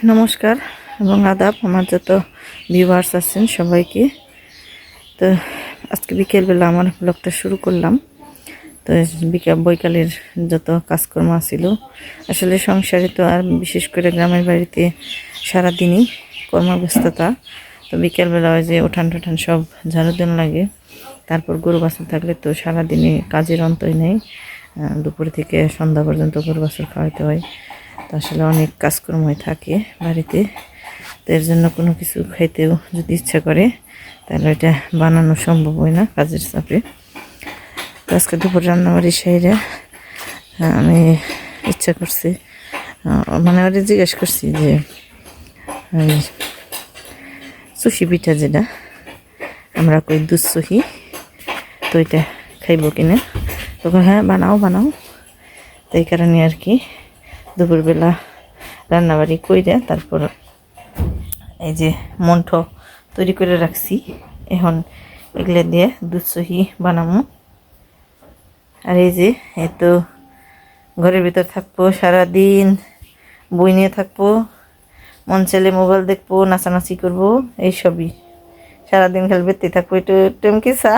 নমস্কার এবং আদাব আমার যত ভিউয়ার্স আছেন সবাইকে। তো আজকে বিকেলবেলা আমার ব্লগটা শুরু করলাম। তো বৈকালের যত কাজকর্ম ছিল, আসলে সংসারে তো আর বিশেষ করে গ্রামের বাড়িতে সারাদিনই কর্মব্যস্ততা। তো বিকেলবেলা ওই যে উঠান টুঠান সব ঝাড়ু দেন লাগে, তারপর গরু বাছুর থাকলে তো সারাদিনে কাজের অন্তই নেই। দুপুর থেকে সন্ধ্যা পর্যন্ত গরু বাছুর খাওয়াতে হয়। তো আসলে অনেক কাজকর্মই থাকে বাড়িতে, তো এর জন্য কোনো কিছু খাইতেও যদি ইচ্ছা করে তাহলে ওইটা বানানো সম্ভব হয় না কাজের চাপে। তো আজকে দুপুর রান্নাবাড়ি সাইরে আমি ইচ্ছা করছি, মানে ওরা জিজ্ঞেস করছি যে সুশি পিঠা যেটা আমরা কই দুধ সুহি, তো ওইটা খাইব কিনা। তখন হ্যাঁ বানাও বানাও, তো এই কারণে আর কি দুপুরবেলা রান্নাবাড়ি কইরা তারপর এই যে মন্ঠ তৈরি করে রাখছি। এখন এগুলো দিয়ে দুধ সহি বানাবো। আর এই যে তো ঘরের ভিতর থাকবো সারাদিন, বই নিয়ে থাকবো, মন চাইলে মোবাইল দেখবো, নাচানাচি করবো, এইসবই সারাদিন খেলবে থাকবো। একটু টেমকি চা,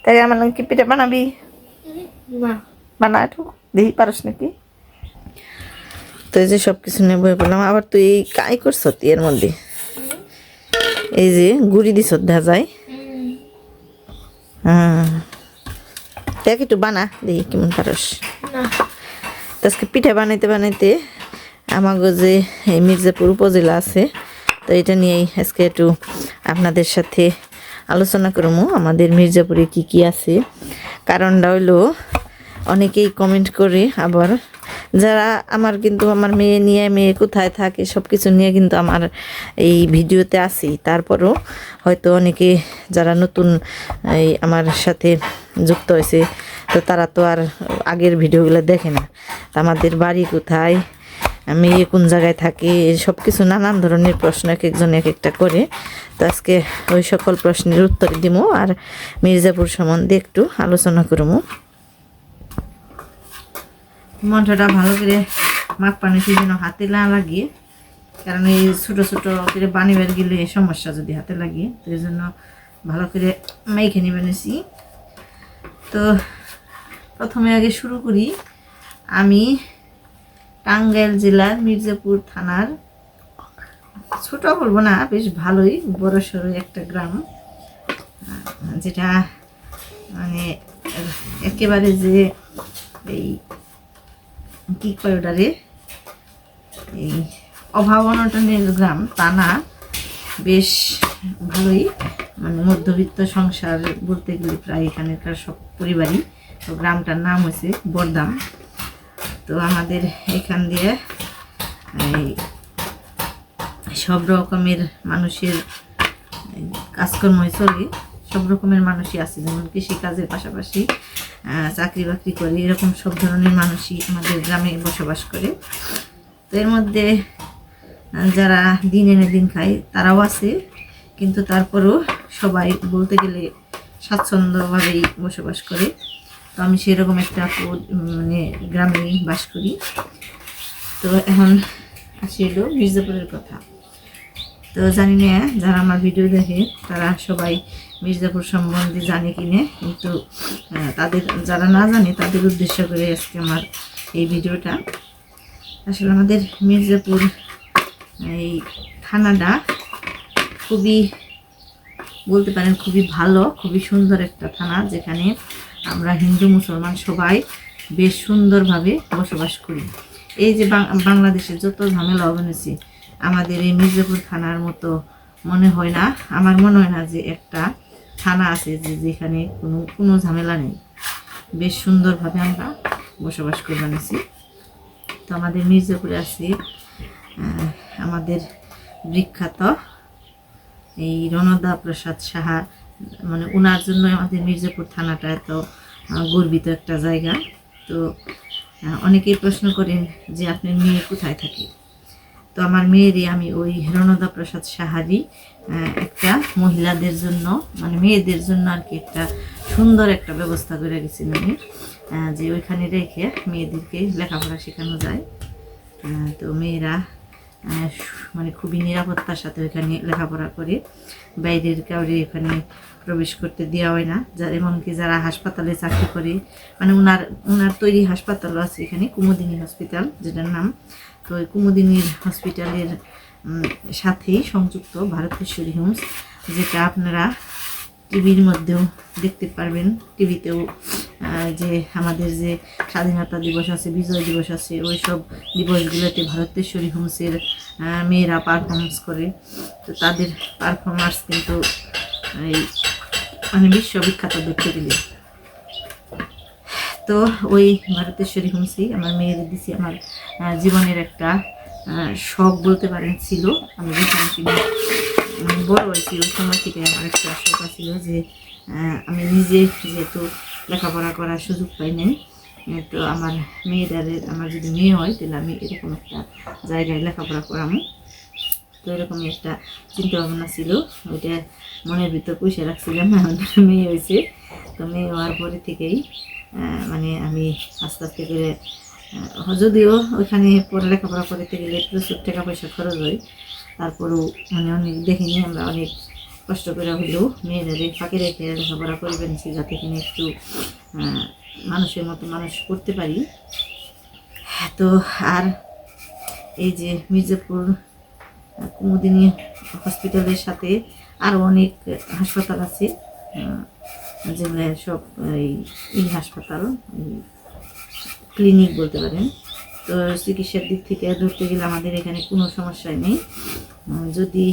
তাই আমার কি পিঠা বানাবি? বানা একটু দেখি পারস নাকি। তো এই যে সব কিছু নিয়ে বই পড়লাম। আবার তুই কাই করছ এর মধ্যে, এই যে গুড়ি দিছ দেখা যায়। দেখ একটু বানা দেখি কেমন পারস। আজকে পিঠা বানাইতে বানাইতে আমাকে যে এই মির্জাপুর উপজেলা আছে, তো এটা নিয়েই আজকে একটু আপনাদের সাথে আলোচনা করবো আমাদের মির্জাপুরে কি কি আছে। কারণটা হইলো অনেকেই কমেন্ট করে, আবার যারা আমার কিন্তু আমার মেয়ে কোথায় থাকে সব কিছু নিয়ে কিন্তু আমার এই ভিডিওতে আসি। তারপরও হয়তো অনেকে যারা নতুন এই আমার সাথে যুক্ত হয়েছে, তো তারা তো আর আগের ভিডিওগুলো দেখে না। আমাদের বাড়ি কোথায়, মেয়ে কোন জায়গায় থাকে, সব কিছু নানান ধরনের প্রশ্ন এক একজন এক একটা করে। তো আজকে ওই সকল প্রশ্নের উত্তর দিব আর মির্জাপুর সম্বন্ধে একটু আলোচনা করবো। মন্ত্রটা ভালো করে মাখ পানিতে যেন হাতে না লাগিয়ে, কারণ এই ছোটো ছোটো করে বানিবার গেলে সমস্যা যদি হাতে লাগিয়ে, তো এই জন্য ভালো করে মেখে নিয়ে বানিয়েছি। তো প্রথমে আগে শুরু করি, আমি টাঙ্গাইল জেলার মির্জাপুর থানার, ছোট বলবো না, বেশ ভালোই বড় সড়ো একটা গ্রাম, যেটা মানে একেবারে যে এই কি কয় ওটারে এই অভাব অনটনের গ্রাম তা না, বেশ ভালোই, মানে মধ্যবিত্ত সংসার বলতে গেলে প্রায় এখানকার সব পরিবারই। তো গ্রামটার নাম হয়েছে বরদাম। তো আমাদের এখান দিয়ে এই সব রকমের মানুষের কাজকর্ম চলে, সব রকমের মানুষই আছে, যেমন কৃষিকাজের পাশাপাশি চাকরি বাকরি করে, এরকম সব ধরনের মানুষই আমাদের গ্রামে বসবাস করে। তো এর মধ্যে যারা দিন এনে দিন খায় তারাও আছে, কিন্তু তারপরও সবাই বলতে গেলে স্বাচ্ছন্দ্যভাবেই বসবাস করে। তো আমি সেরকম একটা মানে গ্রামেই বাস করি। তো এখন আসি এলো মির্জাপুরের কথা। তো জানি না যারা আমার ভিডিও দেখে তারা সবাই মির্জাপুর সম্বন্ধে জানে কিনে, কিন্তু তাদের যারা না জানে তাদের উদ্দেশ্য করে আজকে আমার এই ভিডিওটা। আসলে আমাদের মির্জাপুর এই থানাটা খুবই বলতে পারেন খুবই ভালো, খুবই সুন্দর একটা থানা, যেখানে আমরা হিন্দু মুসলমান সবাই বেশ সুন্দরভাবে বসবাস করি। এই যে বাংলাদেশের যত ঝামেলা অবনতি, আমাদের এই মির্জাপুর থানার মতো মনে হয় না, আমার মনে হয় না যে একটা থানা আছে যেখানে কোনো ঝামেলা নেই। বেশ সুন্দরভাবে আমরা বসবাস করে বানিয়েছি। তো আমাদের মির্জাপুরে আছে আমাদের বিখ্যাত এই রণদা প্রসাদ সাহা, মানে ওনার জন্য আমাদের মির্জাপুর থানাটা এত গর্বিত একটা জায়গা। তো অনেকেই প্রশ্ন করেন যে আপনার মেয়ে কোথায় থাকে। তো আমার মেয়েরই আমি ওই রণদা প্রসাদ সাহারই একটা মহিলাদের জন্য, মানে মেয়েদের জন্য আর কি একটা সুন্দর একটা ব্যবস্থা করে গেছিলাম আমি, যে ওইখানে রেখে মেয়েদেরকে লেখাপড়া শেখানো যায়। তো মেয়েরা মানে খুবই নিরাপত্তার সাথে ওইখানে লেখাপড়া করে, বাইরের কাউরে এখানে প্রবেশ করতে দেওয়া হয় না। এমনকি যারা হাসপাতালে চাকরি করে, মানে ওনার তৈরি হাসপাতালও আছে এখানে, কুমুদিনী হসপিটাল যেটার নাম। তো ওই কুমুদিনীর হসপিটালের সাথেই সংযুক্ত ভারতেশ্বরী হোমস, যেটা আপনারা টিভির মধ্যেও দেখতে পারবেন। টিভিতেও যে আমাদের যে স্বাধীনতা দিবস আছে, বিজয় দিবস আছে, ওই সব দিবসগুলোতে ভারতেশ্বরী হোমসের মেয়েরা পারফরমেন্স করে। তো তাদের পারফরমেন্স কিন্তু এই মানে বিশ্ববিখ্যাত দেখতে গেলে। তো ওই ভারতেশ্বরী হোমসই আমার মেয়েদের দিছি। আমার জীবনের একটা শখ বলতে পারেন ছিল। আমি যেখানে কিনা বড় হয়েছি ওই সময় থেকে আমার একটা শখ ছিল যে আমি নিজে যেহেতু লেখাপড়া করার সুযোগ পাই নাই, তো আমার আমার যদি মেয়ে হয় তাহলে আমি এরকম একটা জায়গায় লেখাপড়া করামো। তো এরকমই একটা চিন্তা ভাবনা ছিল, ওইটা মনের ভিতর পুষে রাখছিলাম। আমাদের মেয়ে হয়েছে, তো মেয়ে হওয়ার পরে থেকেই মানে আমি আস্তে আস্তে করে, যদিও ওইখানে পরে লেখাপড়া করতে গেলে প্রচুর টাকা পয়সা খরচ হয়, তারপরেও মানে অনেক দেখিনি আমরা, অনেক কষ্ট করে হলেও মেয়েদের ফাঁকে রেখে লেখাপড়া করবেন, যাতে কিনে একটু মানুষের মতো মানুষ করতে পারি। তো আর এই যে মির্জাপুর কুমুদিনী হসপিটালের সাথে আরও অনেক হাসপাতাল আছে, যেগুলো সব এই হাসপাতাল ক্লিনিক বলতে পারেন। তো চিকিৎসার দিক থেকে ধরতে গেলে আমাদের এখানে কোনো সমস্যাই নেই। যদি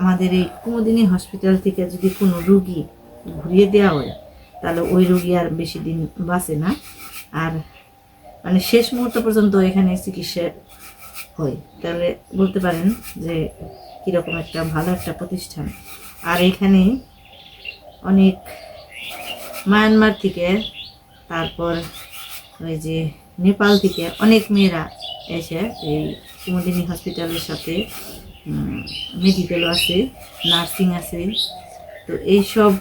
আমাদের এই কুমুদিনী হসপিটাল থেকে যদি কোনো রুগী ঘুরিয়ে দেওয়া হয়, তাহলে ওই রুগী আর বেশি দিন বাঁচে না, আর মানে শেষ মুহূর্ত পর্যন্ত এখানে চিকিৎসা হয়। তাহলে বলতে পারেন যে কীরকম একটা ভালো একটা প্রতিষ্ঠান। আর এখানে অনেক মায়ানমার থেকে, তারপর ওই যে নেপাল থেকে অনেক মেয়েরা এসে এই কুমুদিনী হসপিটালের সাথে মেডিকেলও আছে, নার্সিং আছে। তো এইসব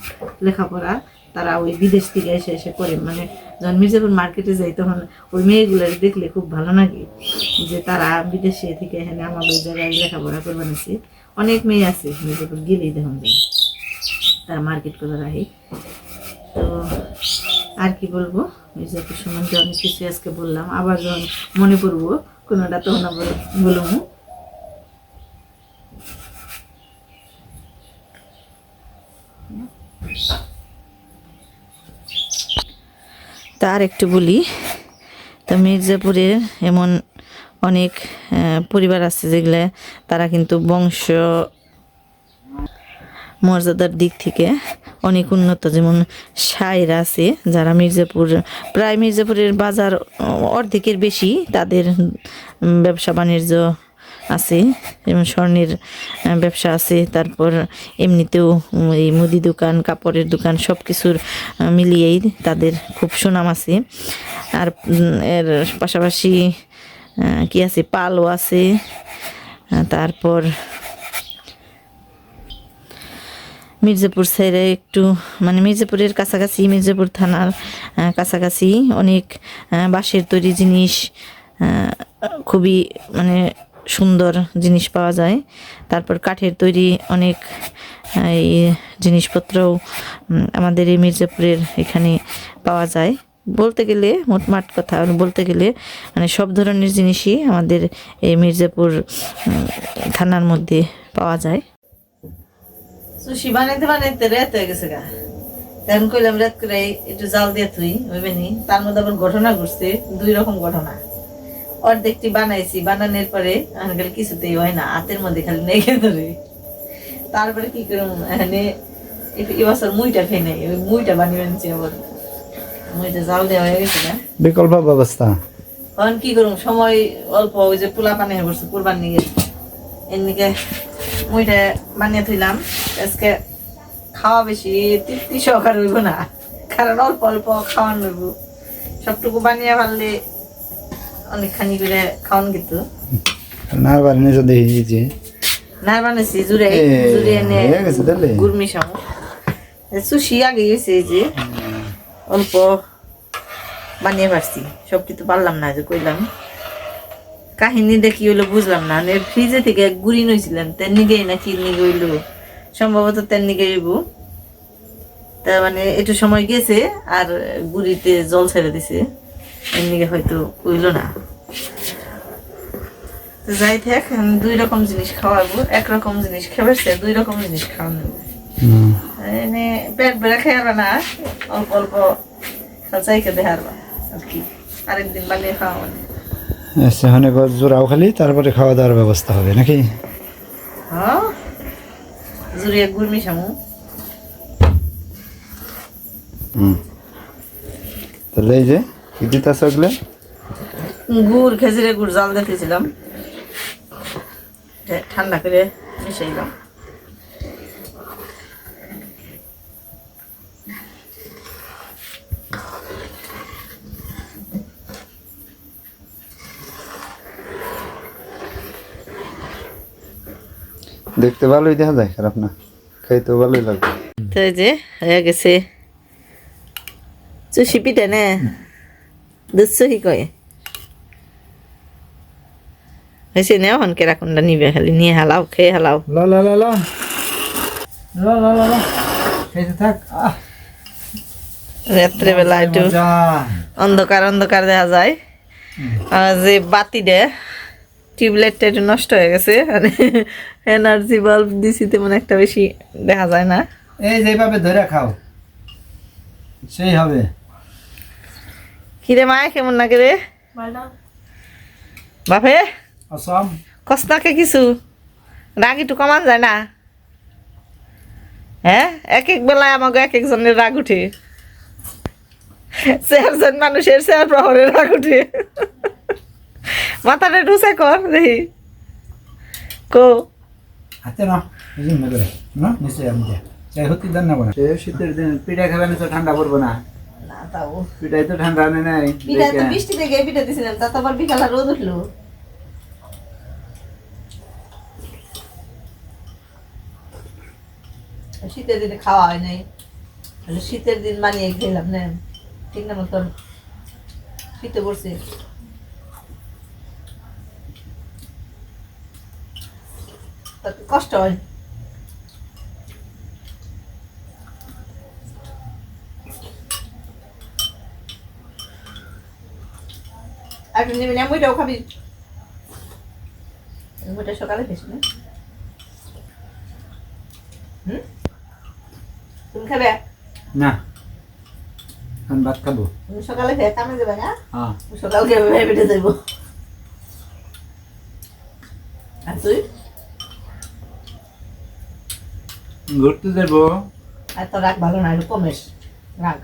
লেখাপড়া তারা ওই বিদেশ থেকে এসে করে। মানে যখন মির্জাপুর মার্কেটে যাই তখন ওই মেয়েগুলোর দেখলে খুব ভালো লাগে যে তারা বিদেশে থেকে এখানে আমাদের জায়গায় লেখাপড়া করবেন আছে। অনেক মেয়ে আছে মির্জাপুর গেলেই দেখুন যায়, তারা মার্কেট করে রাখে। তো আর কি বলবো, মির্জাপুর সম্বন্ধে অনেক কিছু আজকে বললাম, আবার যখন মনে পড়বো কোনোটা তখন আবার বলবো। তার একটু বলি, তো মির্জাপুরের এমন অনেক পরিবার আছে যেগুলো তারা কিন্তু বংশ মর্যাদার দিক থেকে অনেক উন্নত। যেমন শায়েরা আছে যারা প্রায় মির্জাপুরের বাজার অর্ধেকের বেশি তাদের ব্যবসা বাণিজ্য আছে, যেমন স্বর্ণের ব্যবসা আছে, তারপর এমনিতেও এই মুদি দোকান, কাপড়ের দোকান, সব কিছুর মিলিয়েই তাদের খুব সুনাম আছে। আর এর পাশাপাশি কি আছে, পালও আছে। তারপর মির্জাপুর সাইডে একটু মানে মির্জাপুরের কাছাকাছি, মির্জাপুর থানার কাছাকাছি অনেক বাঁশের তৈরি জিনিস, খুবই মানে সুন্দর জিনিস পাওয়া যায়। তারপর কাঠের তৈরি অনেক এই জিনিসপত্রও আমাদের এই মির্জাপুরের এখানে পাওয়া যায়। বলতে গেলে মোটমাট কথা বলতে গেলে মানে সব ধরনের জিনিসই আমাদের এই মির্জাপুর থানার মধ্যে পাওয়া যায়। সুশি বানাইতে বানাইতে রাত হয়ে গেছে গা, তখন কইলাম রাত করে একটু জাল দিয়ে তুই ওইবেনি। তার মধ্যে আবার ঘটনা ঘটছে, 2 রকম ঘটনা। অর্ধেকটি বানাইছি, বানানোর পরে আনকাল কিছুতেই হয় না, হাতের মধ্যে খালি নেগে ধরে। তারপরে কি করুম, এখানে এবছর মুইটা খেয়ে নেই, ওই মুইটা বানিয়ে আনছি। আবার মুইটা জাল দেওয়া হয়ে গেছে না, বিকল্প ব্যবস্থা। এখন কি করুম, সময় অল্প, ওই যে পোলা পানি হয়ে পড়ছে কুরবান নিয়ে, এমনিকে মুইটা বানিয়ে থইলাম। আজকে খাওয়া বেশি তৃপ্তি সহকার হইব না, কারণ অল্প অল্প খাওয়ান হইব। সবটুকু বানিয়ে পারলে অনেকখানি করে খাওয়ান কিন্তু না বানিয়ে যদি হয়েছে না বানাইছি জুড়ে এনে গুড় মিশামো। সুশি আগে গেছে, এই যে অল্প বানিয়ে পারছি, সব কিছু পারলাম না, যে কইলাম। কাহিনীটা কি হইলো বুঝলাম না মানে ফ্রিজে থেকে গুড়ি নইছিলেন তেন নিগে না কি নিগে হইলো সম্ভবত তেন নিগে হইব তা মানে একটু সময় গেছে আর গুড়িতে জল ছেড়ে দিছে এর নিগে হয়তো হইলো না তো যাই থাক আমি 2 রকম জিনিস খাওয়াবো একরকম জিনিস খাবার দুই রকম জিনিস খাওয়ানো এনে পেট বেড়ে খাইবা না অল্প অল্প চাইকে দেখারবা আর কি আরেকদিন বানিয়ে খাওয়া মানে সেখানে জোড়াও খালি তারপরে খাওয়া দাওয়ার ব্যবস্থা হবে নাকি হ্যাঁ জুড়িয়ে গুড় মিশামু তাহলে এই যে কি দিতেছ ওগুলো গুড় খেজুরের গুড় জাল দিতেছিলাম ঠান্ডা করে মিশাইলাম দেখতে ভালোই দেখা যায় খারাপ না খাইতে ভালোই লাগবে তো এই যে হয়ে গেছে চুষি পিঠে নে দুধ সহি কয়ে হয়েছে নেও হন কেরাকুন্ডা নিবে খালি নিয়ে হালাও খেয়ে হালাও ল ল ল ল ল ল ল ল খাইতে থাক রাত্রেবেলা একটু অন্ধকার অন্ধকার দেখা যায় আর যে বাতিটা টিউবলাইটটা একটু নষ্ট হয়ে গেছে মানে এনার্জি বাল্ব দিছি তেমন একটা বেশি দেখা যায় না এই যেভাবে ধরে খাও সেই হবে কিরে মায় কেমন লাগে রে বাপে অসম কষ্টাকে কিছু রাগ একটু কমান যায় না হ্যাঁ এক এক বেলায় আমাকে এক একজনের রাগ উঠে 4 জন মানুষের 4 প্রহরের রাগ উঠে মাথাটা ঢুসে কর দেখি কো হাতে না এই যে মেরে না নিচে আমি যা চাই হতে দেন না বনা শীতের দিন পিঠা খাবেন তো ঠান্ডা পড়বে না না তাও পিঠাই তো ঠান্ডা আনে নাই পিঠা তো বৃষ্টি থেকে পিঠা দিছিলাম তা তো আবার বিকালে রোদ উঠলো শীতের দিনে খাওয়া হয় নাই শীতের দিন বানিয়ে খেলাম না ঠিক না মতন শীতে পড়ছে কষ্ট হয় আর নেবে না মুইটাও খাবি মুইটা সকালে খেয়েছি না তুমি খাবে না এখন ভাত খাবো তুমি সকালে খেয়ে কামে যাবে না হ্যাঁ সকাল খেয়ে ভেবে যাইব আর তুই ঘুরতে যাবো আর তো রাগ ভালো না একটু কমেস রাগ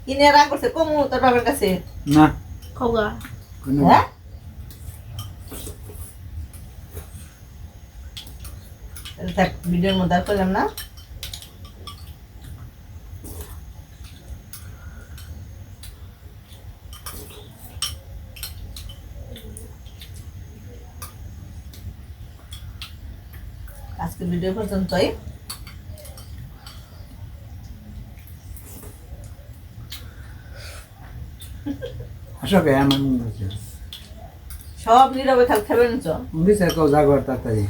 কিনে রাগ করছে কমু তোর বাবার কাছে না খাওয়া কোনো হ্যাঁ দেখ ভিডিওর মধ্যে আর করলাম না আজকে ভিডিও পর্যন্তই আসো কে আমার মন আছে সব নীরবে খাল খাবেন তো দিছে কও জাগর তাড়াতাড়ি